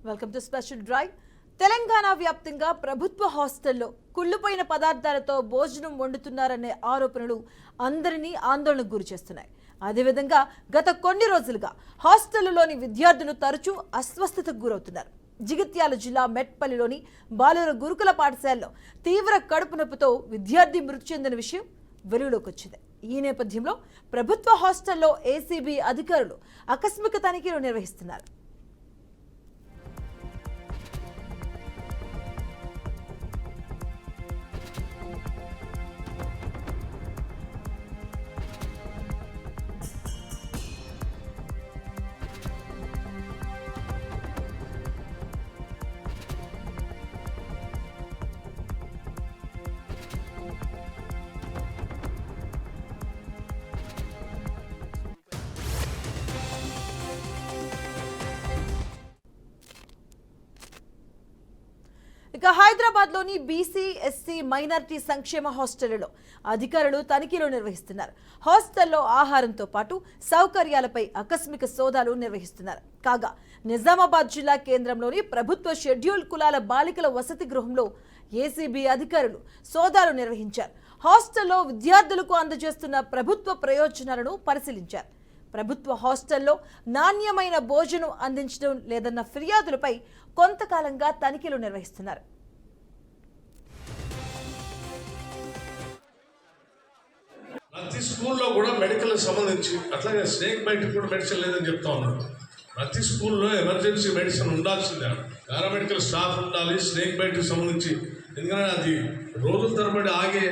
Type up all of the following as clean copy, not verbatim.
Welcome to special drive. Telangana వ్యాప్తంగా ప్రభుత్వ హాస్టల్లో కుళ్ళిపోయిన పదార్థాలతో భోజనం వండుతున్నారనే ఆరోపణలు అందరినీ ఆందోళనకు గురి చేస్తున్నాయి. అదేవిధంగా గత కొన్ని రోజులుగా హాస్టళ్లలోని విద్యార్థులు తరచూ అస్వస్థతకు గురవుతున్నారు. జగిత్యాల జిల్లా మెట్పల్లిలోని బాలుర గురుకుల పాఠశాలలో తీవ్ర కడుపు నొప్పితో విద్యార్థి మృతి చెందిన విషయం వెలుగులోకి వచ్చింది. ఈ నేపథ్యంలో ప్రభుత్వ హాస్టల్లో ఏసీబీ అధికారులు ఆకస్మిక తనిఖీలు నిర్వహిస్తున్నారు. ఇక హైదరాబాద్లోని బీసీ ఎస్సీ మైనారిటీ సంక్షేమ హాస్టళ్లలో అధికారులు తనిఖీలు నిర్వహిస్తున్నారు. హాస్టల్లో ఆహారంతో పాటు సౌకర్యాలపై ఆకస్మిక సోదాలు నిర్వహిస్తున్నారు. కాగా నిజామాబాద్ జిల్లా కేంద్రంలోని ప్రభుత్వ షెడ్యూల్ కులాల బాలికల వసతి గృహంలో ఏసీబీ అధికారులు సోదాలు నిర్వహించారు. హాస్టల్లో విద్యార్థులకు అందజేస్తున్న ప్రభుత్వ ప్రయోజనాలను పరిశీలించారు. ప్రభుత్వ హాస్టల్లో నాణ్యమైన భోజనం అందించడం లేదన్న ఫిర్యాదులపై కొంతకాలంగా తనిఖీలు నిర్వహిస్తున్నారు. ప్రతి స్కూల్లో కూడా మెడికల్ సంబంధించి అట్లాగే స్నేక్ బైట్ కూడా మెడిసిన్ లేదని చెప్తా ఉన్నారు. ప్రతి స్కూల్లో ఎమర్జెన్సీ మెడిసిన్ ఉండాల్సిందే. పారామెడికల్ స్టాఫ్ ఉండాలి. స్నేక్ బైట్కి సంబంధించి ఎందుకంటే అది రోజుల తరబడి ఆగే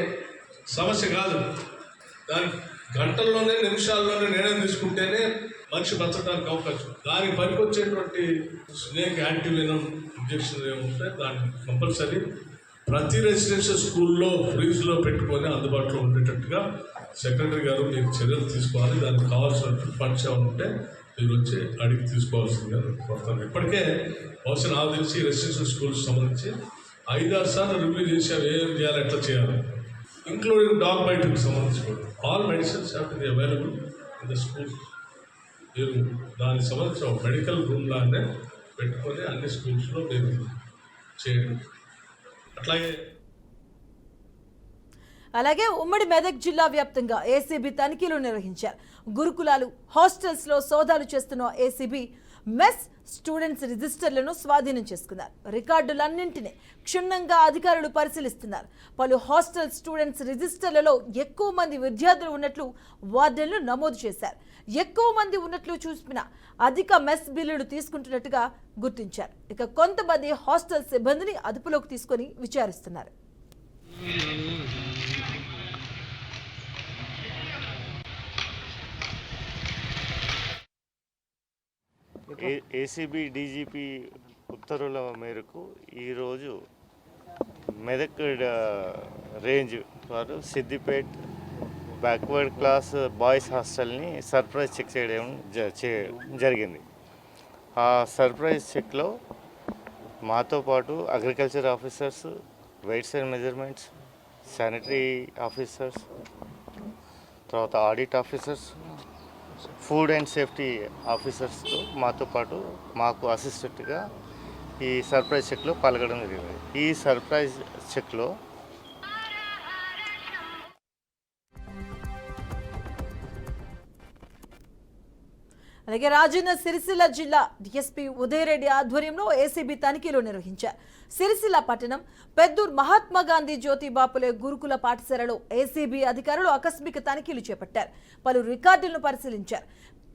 సమస్య కాదు. దాని గంటల్లోనే నిమిషాల్లోనే నిర్ణయం తీసుకుంటేనే మనిషి బతకడానికి అవకాశం. దానికి పనికొచ్చేటువంటి స్నేక్ యాంటీవెనం ఇంజక్షన్ ఏముంటే దాన్ని కంపల్సరీ ప్రతి రెసిడెన్షియల్ స్కూల్లో ఫ్రీజ్లో పెట్టుకొని అందుబాటులో ఉండేటట్టుగా సెక్రటరీ గారు మీకు చర్యలు తీసుకోవాలి. దానికి కావాల్సిన ఫండ్స్ ఏమైనా ఉంటే మీరు వచ్చి అడిగి తీసుకోవాల్సిందిగా కోరుతాను. ఇప్పటికే బహుశా నాకు తెలిసి రెసిడెన్షియల్ స్కూల్స్ సంబంధించి 5-6 సార్లు రివ్యూ చేశారు. ఏం చేయాలి, ఎట్లా చేయాలి, ఇంక్లూడింగ్ డాగ్ బైట్కి సంబంధించి కూడా. All medicines have to be available in the schools. మీరు దానికి సంబంధించిన మెడికల్ రూమ్ లాగానే పెట్టుకొని అన్ని స్కూల్స్లో మీరు చేయండి. అలాగే ఉమ్మడి మెదక్ జిల్లా వ్యాప్తంగా ఏసీబీ తనిఖీలు నిర్వహించారు. గురుకులాలు హాస్టల్స్ లో సోదాలు చేస్తున్న ఏసీబీ మెస్ స్టూడెంట్స్ రిజిస్టర్లను స్వాధీనం చేసుకున్నారు. రికార్డులన్నింటినీ క్షుణ్ణంగా అధికారులు పరిశీలిస్తున్నారు. పలు హాస్టల్ స్టూడెంట్స్ రిజిస్టర్లలో ఎక్కువ మంది విద్యార్థులు ఉన్నట్లు వార్డెన్లు నమోదు చేశారు. ఎక్కువ మంది ఉన్నట్లు చూసిన అధిక మెస్ బిల్లులు తీసుకుంటున్నట్టుగా గుర్తించారు. ఇక కొంతమంది హాస్టల్ సిబ్బందిని అదుపులోకి తీసుకొని విచారిస్తున్నారు. ఏసీబీ డీజీపీ ఉత్తర్వుల మేరకు ఈరోజు మెదక్ రేంజ్ వారు సిద్దిపేట్ బ్యాక్వర్డ్ క్లాస్ బాయ్స్ హాస్టల్ని సర్ప్రైజ్ చెక్ చేయడం జరిగింది. ఆ సర్ప్రైజ్ చెక్లో మాతో పాటు agriculture officers, weights and measurements, sanitary officers, తర్వాత audit officers, food and safety ఆఫీసర్స్తో మాతో పాటు మాకు అసిస్టెంట్గా ఈ సర్ప్రైజ్ చెక్లో పాల్గొనడం జరిగింది. ఈ సర్ప్రైజ్ చెక్లో అలాగే రాజన్న సిరిసిల్ల జిల్లా డిఎస్పీ ఉదయరెడ్డి ఆధ్వర్యంలో ఏసీబీ తనిఖీలు నిర్వహించారు. సిరిసిల్ల పట్టణం పెద్దూర్ మహాత్మా గాంధీ జ్యోతిబాపులే గురుకుల పాఠశాలలో ఏసీబీ అధికారులు ఆకస్మిక తనిఖీలు చేపట్టారు. పలు రికార్డులను పరిశీలించారు.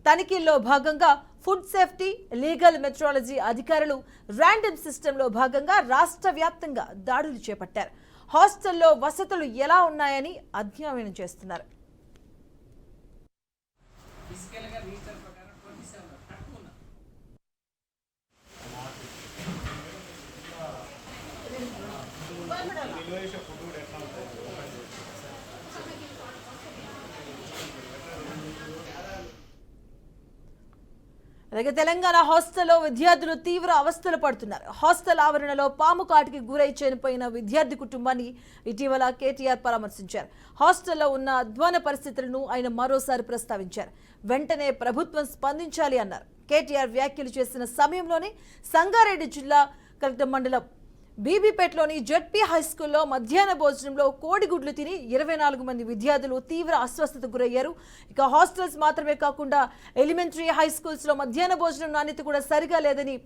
తనిఖీల్లో భాగంగా ఫుడ్ సేఫ్టీ, లీగల్ మెట్రాలజీ అధికారులు ర్యాండమ్ సిస్టంలో భాగంగా రాష్ట్ర వ్యాప్తంగా దాడులు చేపట్టారు. హాస్టల్లో వసతులు ఎలా ఉన్నాయని అధ్యయనం చేస్తున్నారు. అలాగే తెలంగాణ హాస్టల్లో విద్యార్థులు తీవ్ర అవస్థలు పడుతున్నారు. హాస్టల్ ఆవరణలో పాము కాటికి గురై చనిపోయిన విద్యార్థి కుటుంబాన్ని ఇటీవల కేటీఆర్ పరామర్శించారు. హాస్టల్లో ఉన్న అధ్వాన పరిస్థితులను ఆయన మరోసారి ప్రస్తావించారు. వెంటనే ప్రభుత్వం స్పందించాలి అన్నారు. కేటీఆర్ వ్యాఖ్యలు చేసిన సమయంలోనే సంగారెడ్డి జిల్లా కలెక్టర్ మండలం బీబీపేటలోని జెడ్పీ హైస్కూల్లో మధ్యాహ్న భోజనంలో కోడిగుడ్లు తిని 24 మంది విద్యార్థులు తీవ్ర అస్వస్థతకు గురయ్యారు. ఇక హాస్టల్స్ మాత్రమే కాకుండా ఎలిమెంటరీ హై స్కూల్స్లో మధ్యాహ్న భోజనం నాణ్యత కూడా సరిగా లేదని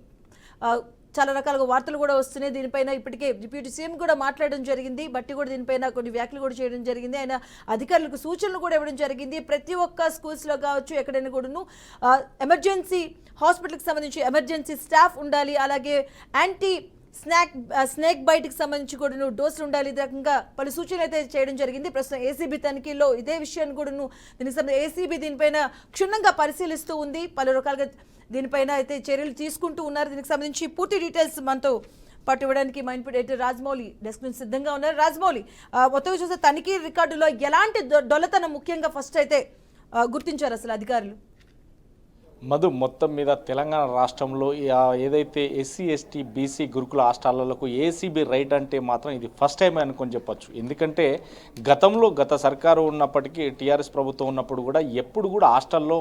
చాలా రకాలుగా వార్తలు కూడా వస్తున్నాయి. దీనిపైన ఇప్పటికే డిప్యూటీ సీఎం కూడా మాట్లాడడం జరిగింది. బట్టి కూడా దీనిపైన కొన్ని వ్యాఖ్యలు కూడా చేయడం జరిగింది. ఆయన అధికారులకు సూచనలు కూడా ఇవ్వడం జరిగింది. ప్రతి ఒక్క స్కూల్స్లో కావచ్చు ఎక్కడైనా కూడాను ఎమర్జెన్సీ హాస్పిటల్కి సంబంధించి ఎమర్జెన్సీ స్టాఫ్ ఉండాలి. అలాగే యాంటీ స్నేక్ బైట్కి సంబంధించి కూడా డోసులు ఉండాలి. ఈ రకంగా పలు సూచనలు అయితే చేయడం జరిగింది. ప్రస్తుతం ఏసీబీ తనిఖీల్లో ఇదే విషయాన్ని కూడాను దీనికి సంబంధించి ఏసీబీ దీనిపైన క్షుణ్ణంగా పరిశీలిస్తూ ఉంది. పలు రకాలుగా దీనిపైన అయితే చర్యలు తీసుకుంటూ ఉన్నారు. దీనికి సంబంధించి పూర్తి డీటెయిల్స్ మనతో పాటు ఇవ్వడానికి మా ఇన్పుట్ ఎడిటర్ రాజమౌళి డెస్క్ నుంచి సిద్ధంగా ఉన్నారు. రాజమౌళి, మొత్తం చూస్తే తనిఖీ రికార్డులో ఎలాంటి డొల్లతనం ముఖ్యంగా ఫస్ట్ అయితే గుర్తించారు అసలు అధికారులు? మధు, మొత్తం మీద తెలంగాణ రాష్ట్రంలో ఏదైతే ఎస్సీ ఎస్టీ బీసీ గురుకుల హాస్టళ్లకు ఏసీబీ రైడ్ అంటే మాత్రం ఇది ఫస్ట్ టైం అనుకొని చెప్పొచ్చు. ఎందుకంటే గత సర్కారు ఉన్నప్పటికీ టీఆర్ఎస్ ప్రభుత్వం ఉన్నప్పుడు కూడా ఎప్పుడు కూడా హాస్టల్లో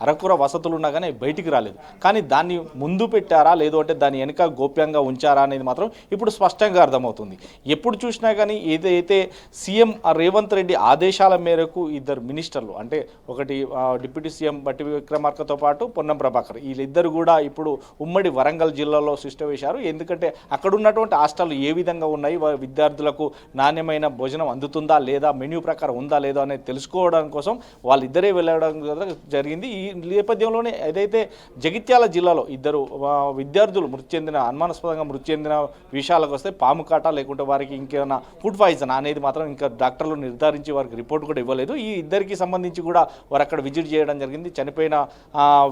అరకుర వసతులు ఉన్నా కానీ బయటికి రాలేదు. కానీ దాన్ని ముందు పెట్టారా లేదు అంటే దాని వెనుక గోప్యంగా ఉంచారా అనేది మాత్రం ఇప్పుడు స్పష్టంగా అర్థమవుతుంది. ఎప్పుడు చూసినా కానీ ఏదైతే సీఎం రేవంత్ రెడ్డి ఆదేశాల మేరకు ఇద్దరు మినిస్టర్లు, అంటే ఒకటి డిప్యూటీ సీఎం బట్టి విక్రమార్కతో పాటు పొన్నం ప్రభాకర్, వీళ్ళిద్దరు కూడా ఇప్పుడు ఉమ్మడి వరంగల్ జిల్లాలో సృష్టి వేశారు. ఎందుకంటే అక్కడ ఉన్నటువంటి హాస్టల్ ఏ విధంగా ఉన్నాయి, విద్యార్థులకు నాణ్యమైన భోజనం అందుతుందా లేదా, మెన్యూ ప్రకారం ఉందా లేదా అనేది తెలుసుకోవడం కోసం వాళ్ళిద్దరే వెళ్ళడం జరిగింది. ఈ నేపథ్యంలోనే ఏదైతే జగిత్యాల జిల్లాలో ఇద్దరు విద్యార్థులు అనుమానాస్పదంగా మృతి చెందిన విషయాలకు వస్తే పాము కాట లేకుంటే వారికి ఇంకేమైనా ఫుడ్ పాయిజన్ అనేది మాత్రం ఇంకా డాక్టర్లు నిర్ధారించి వారికి రిపోర్ట్ కూడా ఇవ్వలేదు. ఈ ఇద్దరికి సంబంధించి కూడా వారు అక్కడ విజిట్ చేయడం జరిగింది. చనిపోయిన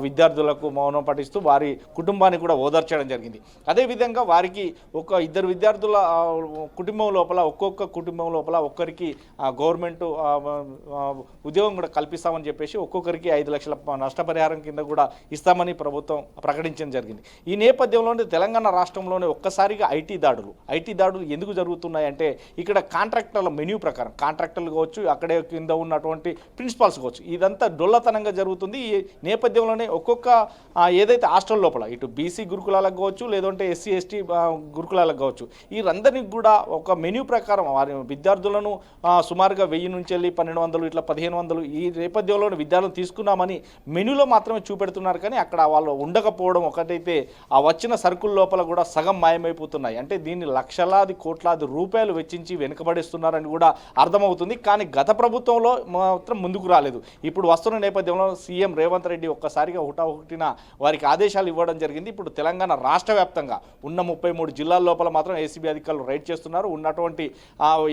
విద్యార్థులకు మౌనం పాటిస్తూ వారి కుటుంబాన్ని కూడా ఓదార్చడం జరిగింది. అదేవిధంగా వారికి ఇద్దరు విద్యార్థుల ఒక్కొక్క కుటుంబం లోపల ఒక్కరికి గవర్నమెంట్ ఉద్యోగం కూడా కల్పిస్తామని చెప్పేసి ఒక్కొక్కరికి 5 లక్షల నష్టపరిహారం కింద కూడా ఇస్తామని ప్రభుత్వం ప్రకటించడం జరిగింది. ఈ నేపథ్యంలోనే తెలంగాణ రాష్ట్రంలోనే ఒక్కసారిగా ఐటీ దాడులు ఎందుకు జరుగుతున్నాయంటే ఇక్కడ కాంట్రాక్టర్ల మెన్యూ ప్రకారం కాంట్రాక్టర్లు కావచ్చు, అక్కడే కింద ఉన్నటువంటి ప్రిన్సిపాల్స్ కావచ్చు, ఇదంతా డొల్లతనంగా జరుగుతుంది. ఈ నేపథ్యంలోనే ఒక్కొక్క ఏదైతే హాస్టల్ లోపల ఇటు బీసీ గురుకులాలకు కావచ్చు లేదంటే ఎస్సీ ఎస్టీ గురుకులాలకు కావచ్చు, వీరందరినీ కూడా ఒక మెన్యూ ప్రకారం వారి విద్యార్థులను సుమారుగా 1000 నుంచి వెళ్ళి 1200 ఇట్లా 1500 ఈ నేపథ్యంలో విద్యార్థులు తీసుకున్నామని మెన్యూలో మాత్రమే చూపెడుతున్నారు. కానీ అక్కడ వాళ్ళు ఉండకపోవడం ఒకటైతే ఆ వచ్చిన సరుకుల లోపల కూడా సగం మాయమైపోతున్నాయి. అంటే దీన్ని లక్షలాది కోట్లాది రూపాయలు వెచ్చించి వెనుకబడిస్తున్నారని కూడా అర్థమవుతుంది. కానీ గత ప్రభుత్వంలో మాత్రం ముందుకు రాలేదు. ఇప్పుడు వస్తున్న నేపథ్యంలో సీఎం రేవంత్ రెడ్డి ఒక్కసారిగా హుటాహుటిన వారికి ఆదేశాలు ఇవ్వడం జరిగింది. ఇప్పుడు తెలంగాణ రాష్ట్ర వ్యాప్తంగా ఉన్న 33 జిల్లాల లోపల మాత్రం ఏసీబీ అధికారులు రైడ్ చేస్తున్నారు. ఉన్నటువంటి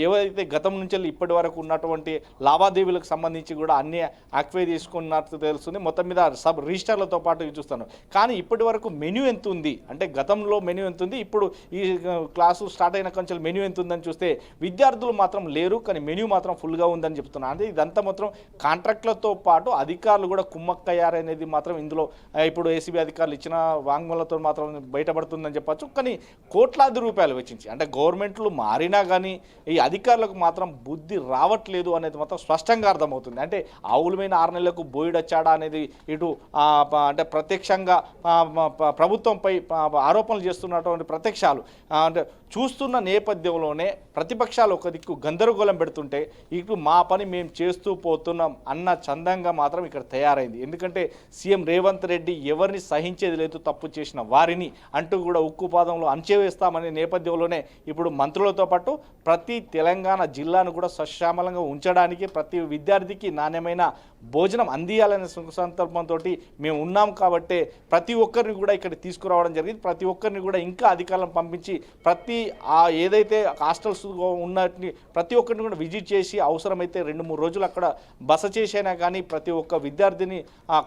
ఏవైతే గతం నుంచి ఇప్పటి వరకు ఉన్నటువంటి లావాదేవీలకు సంబంధించి కూడా అన్ని యాక్టివే తీసుకున్నట్టు తెలుస్తుంది. మొత్తం మీద సబ్ రిజిస్టర్లతో పాటు చూస్తాను. కానీ ఇప్పటి వరకు మెన్యూ ఎంత ఉంది అంటే గతంలో మెన్యూ ఎంత ఉంది, ఇప్పుడు ఈ క్లాసు స్టార్ట్ అయిన కొంచెం మెన్యూ ఎంత ఉందని చూస్తే విద్యార్థులు మాత్రం లేరు, కానీ మెన్యూ మాత్రం ఫుల్గా ఉందని చెప్తున్నారు. అంటే ఇదంతా మాత్రం కాంట్రాక్టులతో పాటు అధికారులు కూడా కుమ్మక్కయ్యారనేది మాత్రం ఇందులో ఇప్పుడు ఏసీబీ అధికారులు ఇచ్చిన వాంగ్మూలంతో మాత్రం బయటపడుతుందని చెప్పచ్చు. కానీ కోట్లాది రూపాయలు వెచ్చించి అంటే గవర్నమెంట్లు మారినా కానీ ఈ అధికారులకు మాత్రం బుద్ధి రావట్లేదు అనేది మాత్రం స్పష్టంగా అర్థమవుతుంది. అంటే ఆవులమైన 6 నెలలకు బోయిడొచ్చాడా అనేది ఇటు అంటే ప్రత్యక్షంగా ప్రభుత్వంపై ఆరోపణలు చేస్తున్నటువంటి ప్రత్యక్షాలు అంటే చూస్తున్న నేపథ్యంలోనే ప్రతిపక్షాలు ఒక దిక్కు గందరగోళం పెడుతుంటే ఇటు మా పని మేము చేస్తూ పోతున్నాం అన్న చందంగా మాత్రం ఇక్కడ తయారైంది. ఎందుకంటే సీఎం రేవంత్ రెడ్డి ఎవరిని సహించేది లేదు తప్పు చేసిన వారిని అంటూ కూడా ఉక్కుపాదంలో అంచెవేస్తామనే నేపథ్యంలోనే ఇప్పుడు మంత్రులతో పాటు ప్రతి తెలంగాణ జిల్లాను కూడా సశ్యామలంగా ఉంచడానికి ప్రతి విద్యార్థికి నాణ్యమైన భోజనం అందియాలనే సంకల్పంతో మేము ఉన్నాం కాబట్టి ప్రతి ఒక్కరిని కూడా ఇక్కడ తీసుకురావడం జరిగింది. ప్రతి ఒక్కరిని కూడా ఇంకా అధికారులను పంపించి ప్రతి ఏదైతే హాస్టల్స్ ఉన్నట్టు ప్రతి ఒక్కరిని కూడా విజిట్ చేసి అవసరమైతే 2-3 రోజులు అక్కడ బస చేసైనా కానీ ప్రతి ఒక్క విద్యార్థిని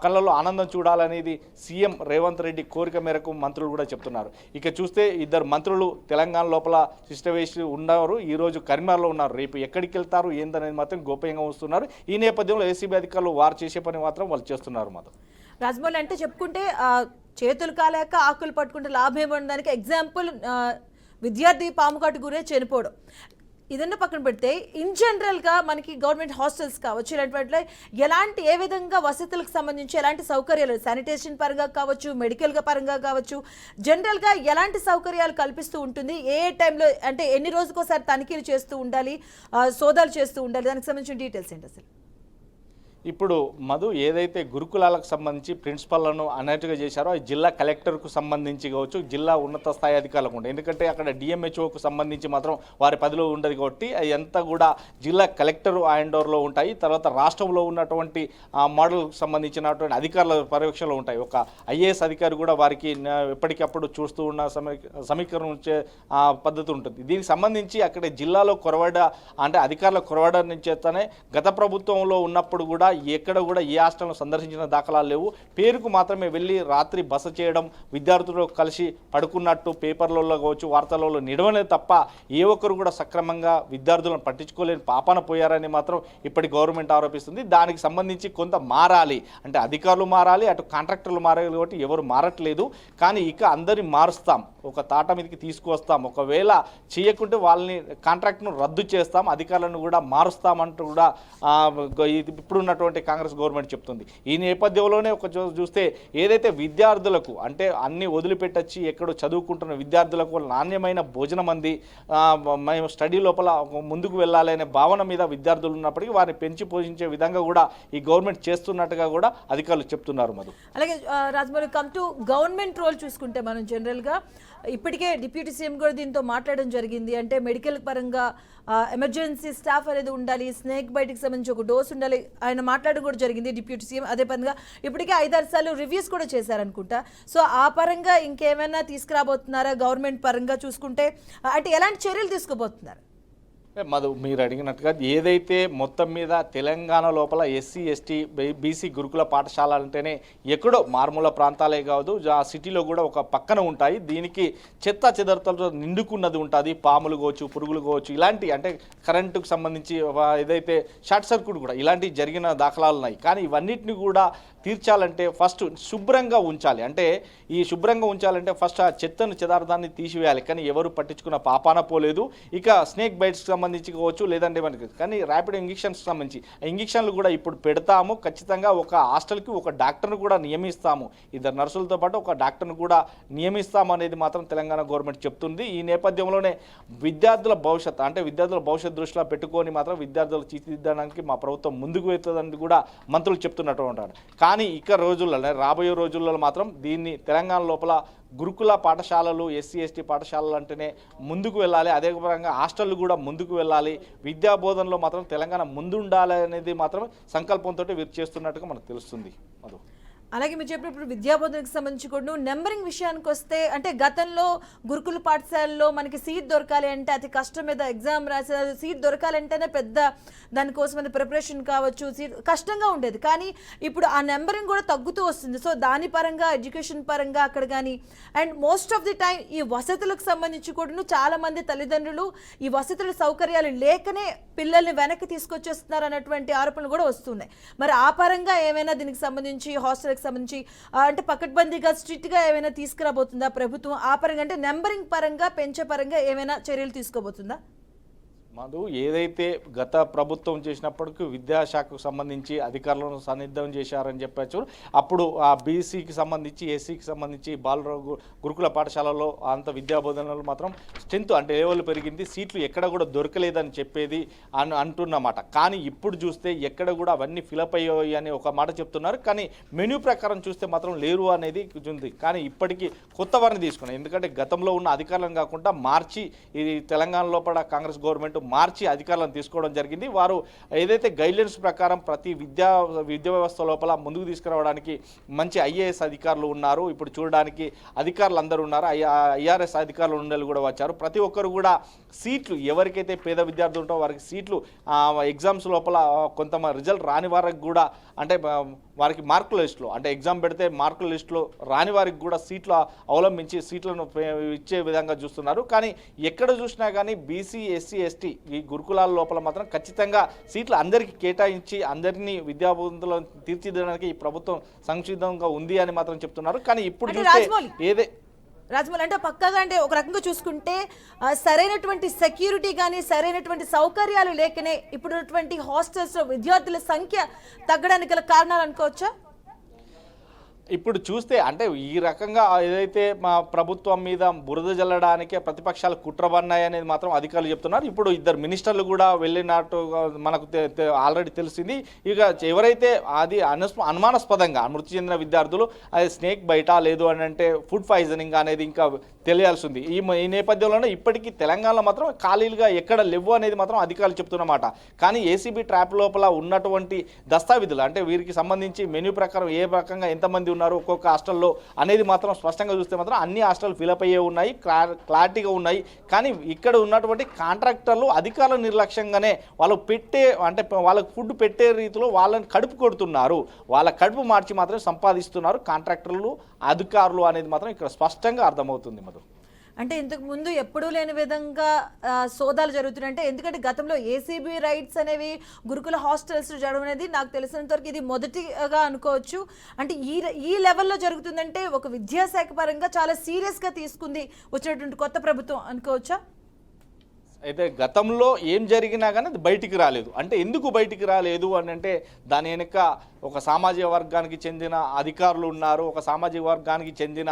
కళ్ళలో ఆనందం చూడాలనేది సీఎం రేవంత్ రెడ్డి కోరిక మేరకు మంత్రులు కూడా చెప్తున్నారు. ఇక చూస్తే ఇద్దరు మంత్రులు తెలంగాణ లోపల సిస్టవేసి ఉన్నారు, ఈరోజు కరీంనగర్లో ఉన్నారు. రేపు ఎక్కడికి వెళ్తారు ఏందనేది మాత్రం గోప్యంగా వస్తున్నారు. ఈ నేపథ్యంలో ఏసీబీ అధికారులు వారు చేసే పని మాత్రం వాళ్ళు చేస్తున్నారు. మాత్రం రాజమౌళి అంటే చెప్పుకుంటే చేతులు కాలేక ఆకులు పట్టుకుంటే లాభం ఏమనడానికి ఎగ్జాంపుల్ విద్యార్థి పాముకాటు గురే చనిపోవడం. ఇదన్న పక్కన పెడితే ఇన్ జనరల్గా మనకి గవర్నమెంట్ హాస్టల్స్ కావచ్చు, ఇలాంటి వాటిలో ఎలాంటి ఏ విధంగా వసతులకు సంబంధించి ఎలాంటి సౌకర్యాలు శానిటేషన్ పరంగా కావచ్చు, మెడికల్గా పరంగా కావచ్చు, జనరల్గా ఎలాంటి సౌకర్యాలు కల్పిస్తూ ఉంటుంది, ఏ టైంలో అంటే ఎన్ని రోజుకోసారి తనిఖీలు చేస్తూ ఉండాలి, సోదాలు చేస్తూ ఉండాలి, దానికి సంబంధించిన డీటెయిల్స్ ఏంటి అసలు? ఇప్పుడు మధు ఏదైతే గురుకులాలకు సంబంధించి ప్రిన్సిపల్లను అన్నట్టుగా చేశారో అది జిల్లా కలెక్టర్కు సంబంధించి కావచ్చు, జిల్లా ఉన్నత స్థాయి అధికారులకు ఉంటాయి. ఎందుకంటే అక్కడ డిఎంహెచ్ఓకు సంబంధించి మాత్రం వారి పదిలో ఉండదు కాబట్టి అది అంతా కూడా జిల్లా కలెక్టర్ హ్యాండ్ ఓవర్లో ఉంటాయి. తర్వాత రాష్ట్రంలో ఉన్నటువంటి మోడల్కు సంబంధించినటువంటి అధికారుల పర్యవేక్షణలో ఉంటాయి. ఒక ఐఏఎస్ అధికారి కూడా వారికి ఎప్పటికప్పుడు చూస్తూ ఉన్న సమీకరించే పద్ధతి ఉంటుంది. దీనికి సంబంధించి అక్కడ జిల్లాలో అంటే అధికారుల కొరవడ చేతనే గత ప్రభుత్వంలో ఉన్నప్పుడు కూడా ఎక్కడ కూడా ఏ హాస్టల్ను సందర్శించిన దాఖలాలు లేవు. పేరుకు మాత్రమే వెళ్ళి రాత్రి బస చేయడం, విద్యార్థులు కలిసి పడుకున్నట్టు పేపర్లలో కావచ్చు, వార్తలలో నిడవలేదు తప్ప ఏ ఒక్కరు కూడా సక్రమంగా విద్యార్థులను పట్టించుకోలేని పాపన పోయారని మాత్రం ఇప్పటి గవర్నమెంట్ ఆరోపిస్తుంది. దానికి సంబంధించి కొంత మారాలి, అంటే అధికారులు మారాలి, అటు కాంట్రాక్టర్లు మారాలి కాబట్టి ఎవరు మారట్లేదు. కానీ ఇక అందరినీ మారుస్తాం, ఒక తాట మీదకి తీసుకువస్తాం, ఒకవేళ చేయకుంటే వాళ్ళని కాంట్రాక్ట్ను రద్దు చేస్తాం, అధికారులను కూడా మారుస్తామంటూ కూడా ఇప్పుడున్నటువంటి కాంగ్రెస్ గవర్నమెంట్ చెప్తుంది. ఈ నేపథ్యంలోనే ఒక చూస్తే ఏదైతే విద్యార్థులకు అంటే అన్ని వదిలిపెట్టచ్చి ఎక్కడో చదువుకుంటున్న విద్యార్థులకు నాణ్యమైన భోజనం అంది మేము స్టడీ లోపల ముందుకు వెళ్ళాలి అనే భావన మీద విద్యార్థులు ఉన్నప్పటికీ వారిని పెంచి పోషించే విధంగా కూడా ఈ గవర్నమెంట్ చేస్తున్నట్టుగా కూడా అధికారులు చెప్తున్నారు. మధు, అలాగే Rajamouli, come to government role చూసుకుంటే మనం జనరల్గా ఇప్పటికే డిప్యూటీ సీఎం కూడా దీంతో మాట్లాడడం జరిగింది. అంటే మెడికల్ పరంగా ఎమర్జెన్సీ స్టాఫ్ అనేది ఉండాలి, స్నేక్ బైట్కి సంబంధించి ఒక డోస్ ఉండాలి, ఆయన మాట్లాడడం కూడా జరిగింది డిప్యూటీ సీఎం. అదే పరంగా ఇప్పటికే 5-6 సార్లు రివ్యూస్ కూడా చేశారనుకుంటా. సో ఆ పరంగా ఇంకేమైనా తీసుకురాబోతున్నారా గవర్నమెంట్ పరంగా చూసుకుంటే, అంటే ఎలాంటి చర్యలు తీసుకోబోతున్నారు? మధు, మీరు అడిగినట్టుగా ఏదైతే మొత్తం మీద తెలంగాణ లోపల ఎస్సీ ఎస్టీ బీసీ గురుకుల పాఠశాల అంటేనే ఎక్కడో మారుమూల ప్రాంతాలే కాదు, ఆ సిటీలో కూడా ఒక పక్కన ఉంటాయి. దీనికి చెత్త చెదరతలతో నిండుకున్నది ఉంటుంది, పాములు కావచ్చు, పురుగులు కావచ్చు, ఇలాంటి అంటే కరెంటుకు సంబంధించి ఏదైతే షార్ట్ సర్క్యూట్ కూడా ఇలాంటివి జరిగిన దాఖలాలు ఉన్నాయి. కానీ ఇవన్నిటిని కూడా తీర్చాలంటే ఫస్ట్ శుభ్రంగా ఉంచాలి. అంటే ఈ శుభ్రంగా ఉంచాలంటే ఫస్ట్ ఆ చెత్తను చెదార్థాన్ని తీసివేయాలి. కానీ ఎవరు పట్టించుకున్న పాపాన పోలేదు. ఇక స్నేక్ బైట్స్కి సంబంధించి కావచ్చు, లేదంటే మనకి కానీ ర్యాపిడ్ ఇంజెక్షన్స్కి సంబంధించి ఇంజెక్షన్లు కూడా ఇప్పుడు పెడతాము. ఖచ్చితంగా ఒక హాస్టల్కి ఒక డాక్టర్ను కూడా నియమిస్తాము, 2 నర్సులతో పాటు ఒక డాక్టర్ను కూడా నియమిస్తాము అనేది మాత్రం తెలంగాణ గవర్నమెంట్ చెప్తుంది. ఈ నేపథ్యంలోనే విద్యార్థుల భవిష్యత్తు అంటే విద్యార్థుల భవిష్యత్తు దృష్టిలో పెట్టుకొని మాత్రం విద్యార్థులు తీర్చిదిద్దడానికి మా ప్రభుత్వం ముందుకు వెళ్తుందని కూడా మంత్రులు చెప్తున్నట్టు ఉంటారు. కానీ ఇక రోజుల్లో రాబోయే రోజుల్లో మాత్రం దీన్ని తెలంగాణ లోపల గురుకుల పాఠశాలలు ఎస్సీ ఎస్టీ పాఠశాలలు అంటేనే ముందుకు వెళ్ళాలి, అదే పరంగా హాస్టళ్ళు కూడా ముందుకు వెళ్ళాలి, విద్యా బోధనలో మాత్రం తెలంగాణ ముందుండాలి అనేది మాత్రం సంకల్పంతో వీరు చేస్తున్నట్టుగా మనకు తెలుస్తుంది. మధు, అలాగే మీరు చెప్పినప్పుడు విద్యాబోధనకు సంబంధించి కూడా నెంబరింగ్ విషయానికి వస్తే, అంటే గతంలో గురుకుల పాఠశాలలో మనకి సీట్ దొరకాలి అంటే అతి కష్టం మీద ఎగ్జామ్ రాసే సీట్ దొరకాలంటేనే పెద్ద దానికోసమైన ప్రిపరేషన్ కావచ్చు, సీట్ కష్టంగా ఉండేది. కానీ ఇప్పుడు ఆ నెంబరింగ్ కూడా తగ్గుతూ వస్తుంది. సో దాని పరంగా ఎడ్యుకేషన్ పరంగా అక్కడ కానీ, and most of the time ఈ వసతులకు సంబంధించి కూడా చాలా మంది తల్లిదండ్రులు ఈ వసతుల సౌకర్యాలు లేకనే పిల్లల్ని వెనక్కి తీసుకొచ్చేస్తున్నారు అన్నటువంటి ఆరోపణలు కూడా వస్తున్నాయి. మరి ఆ పరంగా ఏమైనా దీనికి సంబంధించి హాస్టల్ సంబంధించి అంటే పకడ్బందీగా స్ట్రిక్ట్ గా ఏమైనా తీసుకురాబోతుందా ప్రభుత్వం? ఆ పరంగా అంటే నెంబరింగ్ పరంగా పెంచే పరంగా ఏమైనా చర్యలు తీసుకోబోతుందా? మధు, ఏదైతే గత ప్రభుత్వం చేసినప్పటికీ విద్యాశాఖకు సంబంధించి అధికారులను సన్నిద్ధం చేశారని చెప్పచ్చు. అప్పుడు ఆ బీసీకి సంబంధించి ఎస్సీకి సంబంధించి బాలరావు గురుకుల పాఠశాలలో అంత విద్యాబోధనలు మాత్రం స్ట్రెంత్ అంటే లెవెల్ పెరిగింది, సీట్లు ఎక్కడ కూడా దొరకలేదని చెప్పేది అంటున్నమాట. కానీ ఇప్పుడు చూస్తే ఎక్కడ కూడా అవన్నీ ఫిలప్ అయ్యాయి అని ఒక మాట చెప్తున్నారు. కానీ మెనూ ప్రకారం చూస్తే మాత్రం లేరు అనేది ఉంది. కానీ ఇప్పటికీ కొత్త వారిని తీసుకున్నాం, ఎందుకంటే గతంలో ఉన్న అధికారులను కాకుండా మార్చి ఇది తెలంగాణ లోపల కాంగ్రెస్ గవర్నమెంట్ మార్చి అధికారులను తీసుకోవడం జరిగింది. వారు ఏదైతే గైడ్లైన్స్ ప్రకారం ప్రతి విద్యా వ్యవస్థ లోపల ముందుకు తీసుకురావడానికి మంచి ఐఏఎస్ అధికారులు ఉన్నారు, ఇప్పుడు చూడడానికి అధికారులు అందరూ ఉన్నారు, ఐఆర్ఎస్ అధికారులు ఉండేలు కూడా వచ్చారు. ప్రతి ఒక్కరు కూడా సీట్లు ఎవరికైతే పేద విద్యార్థులు ఉంటారో వారికి సీట్లు ఎగ్జామ్స్ లోపల కొంతమంది రిజల్ట్ రాని వారికి కూడా అంటే వారికి మార్కుల లిస్టులో అంటే ఎగ్జామ్ పెడితే మార్కుల లిస్టులో రాని వారికి కూడా సీట్లు అవలంబించి సీట్లను ఇచ్చే విధంగా చూస్తున్నారు. కానీ ఎక్కడ చూసినా కానీ బీసీ ఎస్సీ ఎస్టీ ఈ గురుకులాల లోపల మాత్రం ఖచ్చితంగా సీట్లు అందరికీ కేటాయించి అందరినీ విద్యాబోధనలో తీర్చిదిద్దడానికి ఈ ప్రభుత్వం సంసిద్ధంగా ఉంది అని మాత్రం చెప్తున్నారు. కానీ ఇప్పుడు చూస్తే రాజమౌళి అంటే పక్కాగా అంటే ఒక రకంగా చూసుకుంటే సరైనటువంటి సెక్యూరిటీ కానీ సరైనటువంటి సౌకర్యాలు లేకనే ఇప్పుడున్నటువంటి హాస్టల్స్లో విద్యార్థుల సంఖ్య తగ్గడానికి గల కారణాలు అనుకోవచ్చా? ఇప్పుడు చూస్తే అంటే ఈ రకంగా ఏదైతే మా ప్రభుత్వం మీద బురద జల్లడానికే ప్రతిపక్షాలు కుట్రబన్నాయి అనేది మాత్రం అధికారులు చెప్తున్నారు. ఇప్పుడు ఇద్దరు మినిస్టర్లు కూడా వెళ్ళినట్టు మనకు ఆల్రెడీ తెలిసింది. ఇక ఎవరైతే అది అనుమానాస్పదంగా మృతి చెందిన విద్యార్థులు అది స్నేక్ బయట లేదు అని అంటే ఫుడ్ పాయిజనింగ్ అనేది ఇంకా తెలియాల్సి ఉంది. ఈ నేపథ్యంలోనే ఇప్పటికీ తెలంగాణలో మాత్రం ఖాళీలుగా ఎక్కడ లేవు అనేది మాత్రం అధికారులు చెప్తున్నమాట. కానీ ఏసీబీ ట్రాప్ లోపల ఉన్నటువంటి దస్తావేజులు అంటే వీరికి సంబంధించి మెనూ ప్రకారం ఏ రకంగా ఎంతమంది ఉన్నారు ఒక్కొక్క హాస్టల్లో అనేది మాత్రం స్పష్టంగా చూస్తే మాత్రం అన్ని హాస్టల్ ఫిలప్ అయ్యే ఉన్నాయి, క్లారిటీగా ఉన్నాయి. కానీ ఇక్కడ ఉన్నటువంటి కాంట్రాక్టర్లు అధికారుల నిర్లక్ష్యంగానే వాళ్ళు అంటే వాళ్ళకి ఫుడ్ పెట్టే రీతిలో వాళ్ళని కడుపు కొడుతున్నారు, వాళ్ళ కడుపు మార్చి మాత్రం సంపాదిస్తున్నారు కాంట్రాక్టర్లు అధికారులు అనేది మాత్రం ఇక్కడ స్పష్టంగా అర్థమవుతుంది. మధు అంటే ఇంతకు ముందు ఎప్పుడూ లేని విధంగా సోదాలు జరుగుతున్నాయంటే, ఎందుకంటే గతంలో ఏసీబీ రైట్స్ అనేవి గురుకుల హాస్టల్స్ జరగడం అనేది నాకు తెలిసినంత వరకు ఇది మొదటిగా అనుకోవచ్చు. అంటే ఈ లెవెల్లో జరుగుతుందంటే ఒక విద్యాశాఖ పరంగా చాలా సీరియస్గా తీసుకుంది వచ్చినటువంటి కొత్త ప్రభుత్వం అనుకోవచ్చా? అయితే గతంలో ఏం జరిగినా కానీ అది బయటికి రాలేదు. అంటే ఎందుకు బయటికి రాలేదు అని అంటే దాని వెనుక ఒక సామాజిక వర్గానికి చెందిన అధికారులు ఉన్నారు, ఒక సామాజిక వర్గానికి చెందిన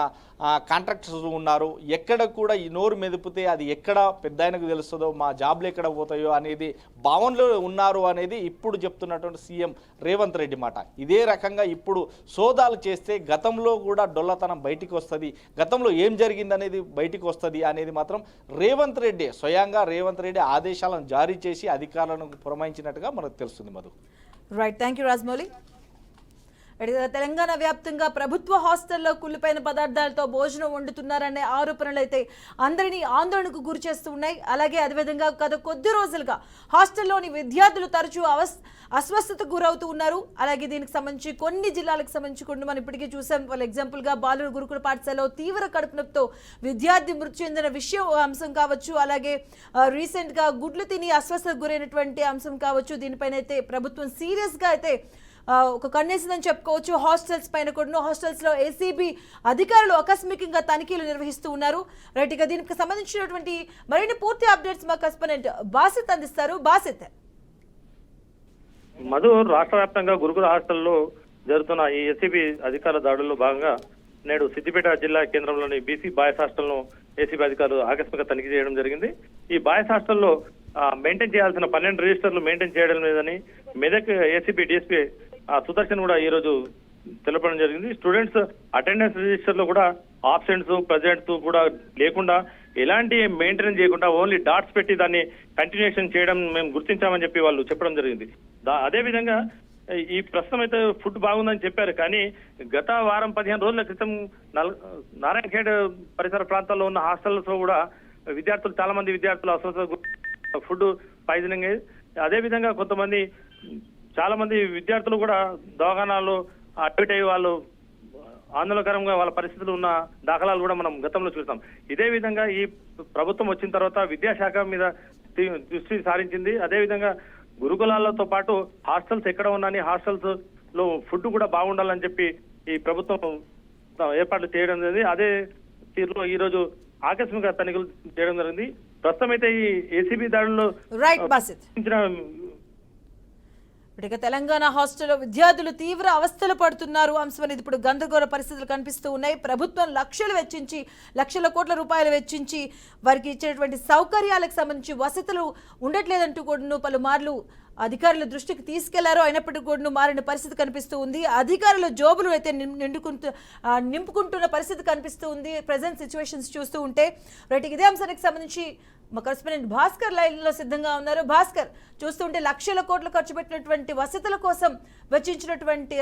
కాంట్రాక్టర్స్ ఉన్నారు. ఎక్కడ కూడా ఈ నోరు మెదిపితే అది ఎక్కడ పెద్ద ఆయనకు తెలుస్తుందో, మా జాబ్లు ఎక్కడ పోతాయో అనేది భావనలో ఉన్నారు అనేది ఇప్పుడు చెప్తున్నటువంటి సీఎం రేవంత్ రెడ్డి మాట. ఇదే రకంగా ఇప్పుడు సోదాలు చేస్తే గతంలో కూడా డొల్లతనం బయటికి వస్తుంది, గతంలో ఏం జరిగిందనేది బయటికి వస్తుంది అనేది మాత్రం రేవంత్ రెడ్డి స్వయంగా రేవంత్ రెడ్డి ఆదేశాలను జారీ చేసి అధికారులను పురమాయించినట్టుగా మనకు తెలుస్తుంది. Madhu right, thank you Rajamouli. Telangana వ్యాప్తంగా ప్రభుత్వ హాస్టల్లో కుళ్ళిపోయిన పదార్థాలతో భోజనం వండుతున్నారనే ఆరోపణలు అయితే అందరినీ ఆందోళనకు గురి చేస్తూ ఉన్నాయి. అలాగే అదేవిధంగా గత కొద్ది రోజులుగా హాస్టల్లోని విద్యార్థులు తరచూ అస్వస్థతకు గురవుతూ ఉన్నారు. అలాగే దీనికి సంబంధించి కొన్ని జిల్లాలకు సంబంధించి కొన్ని మనం ఇప్పటికీ చూసాం. ఫర్ ఎగ్జాంపుల్గా బాలుర గురుకుల పాఠశాలలో తీవ్ర కడుపు నొప్పితో విద్యార్థి మృతి చెందిన విషయం అంశం కావచ్చు, అలాగే రీసెంట్గా గుడ్లు తిని అస్వస్థతకు గురైనటువంటి అంశం కావచ్చు. దీనిపైన అయితే ప్రభుత్వం సీరియస్గా అయితే ఒక కన్నేసిందని చెప్పుకోవచ్చు. హాస్టల్స్ పైన కూడా హాస్టల్స్లో ఏసీబీ అధికారులు ఆకస్మికంగా తనిఖీలు నిర్వహిస్తూ ఉన్నారు. రైట్, ఇక దీనికి సంబంధించినటువంటి మరిన్ని పూర్తి అప్డేట్స్ మా కరెస్పాండెంట్ బాసిత్ అందిస్తారు. బాసిత్. మధు, రాష్ట్ర వ్యాప్తంగా గురుకుల హాస్టల్లో జరుగుతున్న ఈ ఏసీబీ అధికారుల దాడుల్లో భాగంగా నేడు సిద్దిపేట జిల్లా కేంద్రంలోని బీసీ బాయ్స్ హాస్టల్ను ఏసీబీ అధికారులు ఆకస్మిక తనిఖీ చేయడం జరిగింది. ఈ బాయ్స్ హాస్టల్లో మెయింటైన్ చేయాల్సిన 12 రిజిస్టర్లు మెయింటైన్ చేయడం లేదని మెదక్ ఏసీబీ డీఎస్పీ సుదర్శన్ కూడా ఈ రోజు తెలపడం జరిగింది. స్టూడెంట్స్ అటెండెన్స్ రిజిస్టర్ లో కూడా ఆబ్సెంట్స్ ప్రజెంట్స్ కూడా లేకుండా ఎలాంటి మెయింటెనెన్స్ చేయకుండా ఓన్లీ డాట్స్ పెట్టి దాన్ని కంటిన్యూషన్ చేయడం మేము గుర్తించామని చెప్పి వాళ్ళు చెప్పడం జరిగింది. అదే విధంగా ఈ ప్రస్తుతం అయితే ఫుడ్ బాగుందని చెప్పారు, కానీ గత వారం 15 రోజుల క్రితం నారాయణఖేడ్ పరిసర ప్రాంతాల్లో ఉన్న హాస్టల్స్ కూడా విద్యార్థులు చాలా మంది విద్యార్థులు అస్వస్థ ఫుడ్ పాయిజనింగ్. అదే విధంగా కొంతమంది చాలా మంది విద్యార్థులు కూడా దవాఖానాల్లో అడ్మిట్ అయ్యి వాళ్ళు ఆందోళనకరంగా వాళ్ళ పరిస్థితులు ఉన్న దాఖలాలు కూడా మనం గతంలో చూసాం. ఇదే విధంగా ఈ ప్రభుత్వం వచ్చిన తర్వాత విద్యాశాఖ మీద దృష్టి సారించింది. అదే విధంగా గురుకులాలతో పాటు హాస్టల్స్ ఎక్కడ ఉన్నాయని హాస్టల్స్ లో ఫుడ్ కూడా బాగుండాలని చెప్పి ఈ ప్రభుత్వం ఏర్పాట్లు చేయడం జరిగింది. అదే తీరులో ఈ రోజు ఆకస్మిక తనిఖీలు చేయడం జరిగింది. ప్రస్తుతం అయితే ఈ ఏసీబీ దాడుల్లో ఇక తెలంగాణ హాస్టల్లో విద్యార్థులు తీవ్ర అవస్థలు పడుతున్నారు అంశం అనేది ఇప్పుడు గందరగోళ పరిస్థితులు కనిపిస్తూ ఉన్నాయి. ప్రభుత్వం లక్షల కోట్ల రూపాయలు వెచ్చించి వారికి ఇచ్చేటువంటి సౌకర్యాలకు సంబంధించి వసతులు ఉండట్లేదంటూ కూడా పలుమార్లు అధికారుల దృష్టికి తీసుకెళ్లారు. అయినప్పటికీ కూడా మారిన పరిస్థితి కనిపిస్తూ ఉంది. అధికారుల జోబులు అయితే నింపుకుంటున్న పరిస్థితి కనిపిస్తూ ఉంది ప్రెజెంట్ సిచ్యువేషన్స్ చూస్తూ ఉంటే. రైట్, ఇదే అంశానికి సంబంధించి మా కరెస్పాండెంట్ భాస్కర్ లైన్లో సిద్ధంగా ఉన్నారు. భాస్కర్, చూస్తుంటే లక్షల కోట్లు ఖర్చు పెట్టినటువంటి వసతుల కోసం వెచ్చించినటువంటి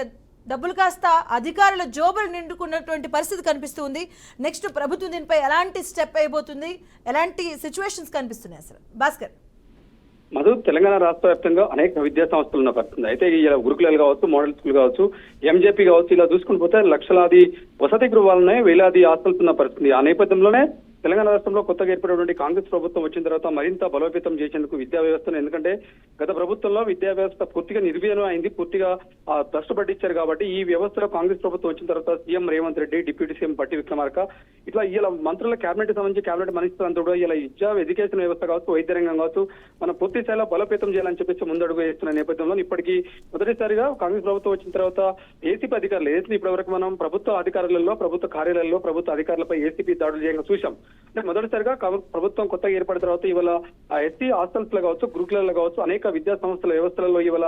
డబ్బులు కాస్త అధికారుల జోబులు నిండుకున్నటువంటి పరిస్థితి కనిపిస్తుంది. నెక్స్ట్ ప్రభుత్వం దీనిపై ఎలాంటి స్టెప్ అయిపోతుంది, ఎలాంటి సిచ్యువేషన్స్ కనిపిస్తున్నాయి అసలు? భాస్కర్. మధు, తెలంగాణ రాష్ట్ర వ్యాప్తంగా అనేక విద్యా సంస్థలు ఉన్న పరిస్థితుంది. అయితే ఇలా గురుకులాలు కావచ్చు, మోడల్ స్కూల్ కావచ్చు, ఎంజేపీ కావచ్చు, ఇలా చూసుకుని పోతే లక్షలాది వసతి గృహాలనే వేలాది హాస్టల్స్ ఉన్న పరిస్థితి. ఆ నేపథ్యంలోనే తెలంగాణ రాష్ట్రంలో కొత్తగా ఏర్పడినటువంటి కాంగ్రెస్ ప్రభుత్వం వచ్చిన తర్వాత మరింత బలోపేతం చేసేందుకు విద్యా వ్యవస్థను, ఎందుకంటే గత ప్రభుత్వంలో విద్యా వ్యవస్థ పూర్తిగా నిర్వీర్యం అయింది, పూర్తిగా భ్రష్టు పట్టించారు. కాబట్టి ఈ వ్యవస్థలో కాంగ్రెస్ ప్రభుత్వం వచ్చిన తర్వాత CM Revanth Reddy, deputy CM పట్టి విక్రమార్క, ఇట్లా ఇలా మంత్రుల కేబినెట్ సంబంధించి కేబినెట్ మినిస్టర్ కూడా ఇలా ఎడ్యుకేషన్ వ్యవస్థ కావచ్చు, వైద్య రంగం కావచ్చు, మనం పూర్తి స్థాయిలో బలోపేతం చేయాలని చెప్పేసి ముందడుగు వేస్తున్న నేపథ్యంలో ఇప్పటికీ మొదటిసారిగా కాంగ్రెస్ ప్రభుత్వం వచ్చిన తర్వాత ఏసీపీ అధికారులు ఏదైతే ఇప్పటివరకు మనం ప్రభుత్వ అధికారులలో, ప్రభుత్వ కార్యాలయాల్లో ప్రభుత్వ అధికారులపై ఏసీపీ దాడులు చేయడం చూసాం. అంటే మొదటిసారిగా ప్రభుత్వం కొత్తగా ఏర్పడిన తర్వాత ఇవాళ ఎస్సీ హాస్టల్స్ లో కావచ్చు, గురుకులలో కావచ్చు, అనేక విద్యా సంస్థల వ్యవస్థలలో ఇవాళ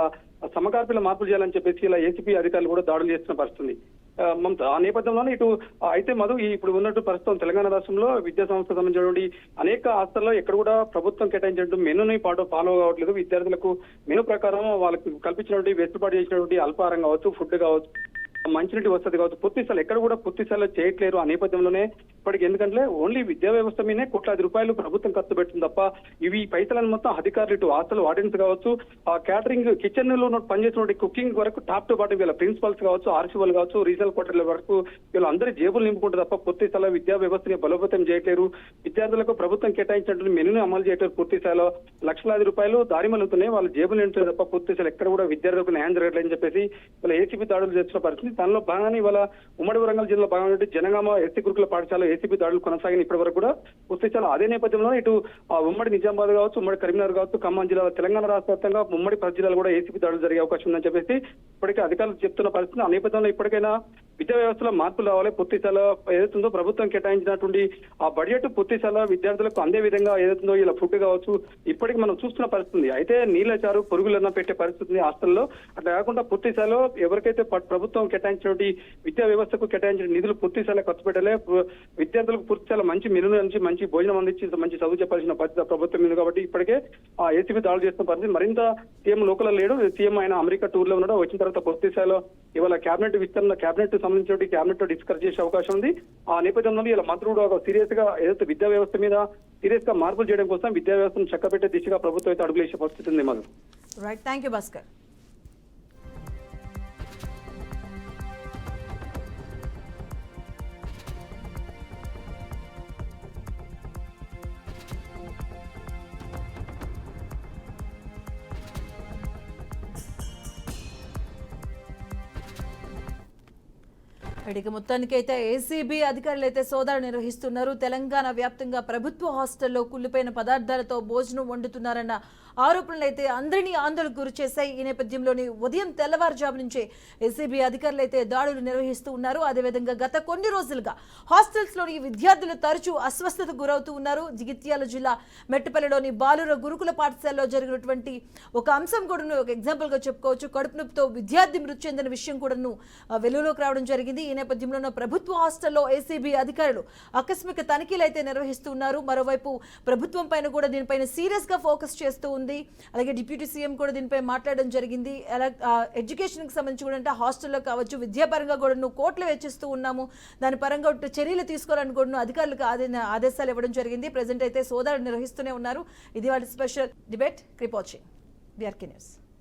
సమకార్పిల మార్పులు చేయాలని చెప్పేసి ఇలా ఏసీపీ అధికారులు కూడా దాడులు చేస్తున్న పరిస్థితుంది. మమత ఆ నేపథ్యంలోనే ఇటు అయితే మధు ఇప్పుడు ఉన్నట్టు ప్రస్తుతం తెలంగాణ రాష్ట్రంలో విద్యా సంస్థ సంబంధించినటువంటి అనేక హాస్టల్లో ఎక్కడ కూడా ప్రభుత్వం కేటాయించినట్టు మెనూని ఫాలో కావట్లేదు. విద్యార్థులకు మెనూ ప్రకారం వాళ్ళకి కల్పించినటువంటి వెసులుబాటు చేసినటువంటి అల్పాహారం కావచ్చు, ఫుడ్ కావచ్చు, మంచినీటి వసతి కావచ్చు, పూర్తి స్థాయిలో ఎక్కడ కూడా పూర్తి స్థాయిలో చేయట్లేరు. ఆ నేపథ్యంలోనే ఇప్పటికి ఎందుకంటే ఓన్లీ విద్యా వ్యవస్థ మీదే కోట్లాది రూపాయలు ప్రభుత్వం ఖర్చు పెడుతుంది తప్ప ఇవి పైసలను మొత్తం అధికారులు ఇటు హాస్టల్ వార్డెన్స్ కావచ్చు, ఆ క్యాటరింగ్ కిచెన్ లో పనిచేసినటువంటి కుకింగ్ వరకు టాప్ టు బాటం వీళ్ళ ప్రిన్సిపల్స్ కావచ్చు, ఆర్సీఓలు కావచ్చు, రీజనల్ క్వార్టర్ల వరకు వీళ్ళందరి జేబులు నింపుకుంటారు తప్ప పూర్తి స్థాయిలో విద్యా వ్యవస్థని బలోపేతం చేయట్లేరు. విద్యార్థులకు ప్రభుత్వం కేటాయించినటువంటి మెనూని అమలు చేయట్లేదు. పూర్తి స్థాయిలో లక్షలాది రూపాయలు దారిమలుతున్నాయి, వాళ్ళ జేబులు నింపుతారు తప్ప పూర్తి స్థాయిలో ఎక్కడ కూడా విద్యార్థులకు న్యాయం జరగట్లేదని చెప్పేసి వాళ్ళ ఏసీబీ దాడులు చేస్తున్న పరిస్థితి. దానిలో భాగంగానే ఇవాళ ఉమ్మడి వరంగల్ జిల్లా భాగంగా జనగామ ఎస్సీ గురుకుల పాఠశాల ఏసీబీ దాడులు కొనసాగిన ఇప్పటి వరకు కూడా పూర్తి స్థాయిలో అదే నేపథ్యంలో ఇటు ఉమ్మడి నిజామాబాద్ కావచ్చు, ఉమ్మడి కరీంనగర్ కావచ్చు, ఖమ్మం జిల్లా, తెలంగాణ రాష్ట్ర వ్యాప్తంగా ఉమ్మడి 10 జిల్లాలు కూడా ఏసీబీ దాడులు జరిగే అవకాశం ఉందని చెప్పేసి ఇప్పటికే అధికారులు చెప్తున్న పరిస్థితి. ఆ నేపథ్యంలో ఇప్పటికైనా విద్యా వ్యవస్థలో మార్పులు రావాలి. పూర్తి స్థాయిలో ఏదైతుందో ప్రభుత్వం కేటాయించినటువంటి ఆ బడ్జెట్ పూర్తి స్థాయిలో విద్యార్థులకు అందే విధంగా ఏదైతుందో ఇలా ఫుడ్ కావచ్చు ఇప్పటికి మనం చూస్తున్న పరిస్థితి. అయితే నీళ్ళచారు పొరుగులన్నా పెట్టే పరిస్థితి హాస్టల్లో. అట్లా కాకుండా పూర్తి స్థాయిలో ఎవరికైతే ప్రభుత్వం కేటాయించినటువంటి విద్యా వ్యవస్థకు కేటాయించిన నిధులు పూర్తి స్థాయిలో ఖర్చు పెట్టలే, విద్యార్థులకు పూర్తి స్థాయిలో మంచి మెనూ నుంచి మంచి భోజనం అందించి మంచి చదువు చెప్పాల్సిన బాధ్యత ప్రభుత్వం మీద. కాబట్టి ఇప్పటికే ఆ ఏసీబీ దాడులు చేస్తున్న పరిస్థితి. మరింత సీఎం లోకల్ లేడు, సీఎం ఆయన అమెరికా టూర్ లో ఉన్నాడు. వచ్చిన తర్వాత పూర్తి స్థాయిలో ఇవాళ కేబినెట్ విస్తరణ, కేబినెట్ సంబంధించి కేబినెట్ తో డిస్కస్ చేసే అవకాశం ఉంది. ఆ నేపథ్యంలో ఇలా మంత్రులు సీరియస్ గా ఏదైతే విద్యా వ్యవస్థ మీద సీరియస్ గా మార్పులు చేయడం కోసం విద్యా వ్యవస్థను చక్కబెట్టే దిశగా ప్రభుత్వం అయితే అడుగులేసే పరిస్థితి ఉంది. మనం రైట్, థ్యాంక్ యూ భాస్కర్. ఇక మొత్తానికైతే ఏసీబీ అధికారులు అయితే సోదాలు నిర్వహిస్తున్నారు. తెలంగాణ వ్యాప్తంగా ప్రభుత్వ హాస్టల్లో కుళ్ళిపోయిన పదార్థాలతో భోజనం వండుతున్నారన్న ఆరోపణలు అయితే అందరినీ ఆందోళనకు గురి చేశాయి. ఈ నేపథ్యంలోని ఉదయం తెల్లవారుజాము నుంచే ఏసీబీ అధికారులు అయితే దాడులు నిర్వహిస్తూ ఉన్నారు. అదేవిధంగా గత కొన్ని రోజులుగా హాస్టల్స్లోని విద్యార్థులు తరచూ అస్వస్థతకు గురవుతూ ఉన్నారు. జగిత్యాల జిల్లా మెట్టపల్లిలోని బాలుర గురుకుల పాఠశాలలో జరిగినటువంటి ఒక అంశం కూడాను ఒక ఎగ్జాంపుల్గా చెప్పుకోవచ్చు. కడుపు నొప్పితో విద్యార్థి మృతి చెందిన విషయం కూడాను వెలుగులోకి రావడం జరిగింది. ఈ నేపథ్యంలో ప్రభుత్వ హాస్టల్లో ఏసీబీ అధికారులు ఆకస్మిక తనిఖీలు అయితే నిర్వహిస్తున్నారు. మరోవైపు ప్రభుత్వం పైన కూడా దీనిపైన సీరియస్ గా ఫోకస్ చేస్తూ ఉంది. అలాగే డిప్యూటీ సీఎం కూడా దీనిపై మాట్లాడడం జరిగింది. ఎడ్యుకేషన్ కి సంబంధించి కూడా అంటే హాస్టల్లో కావచ్చు, విద్యాపరంగా కూడా కోట్లు వెచ్చిస్తూ ఉన్నాము, దాని పరంగా చర్యలు తీసుకోవాలని కూడా అధికారులకు ఆదేశాలు ఇవ్వడం జరిగింది. ప్రెజెంట్ అయితే సోదాలు నిర్వహిస్తూనే ఉన్నారు. ఇది వాటి special debate. Keep watching BRK News.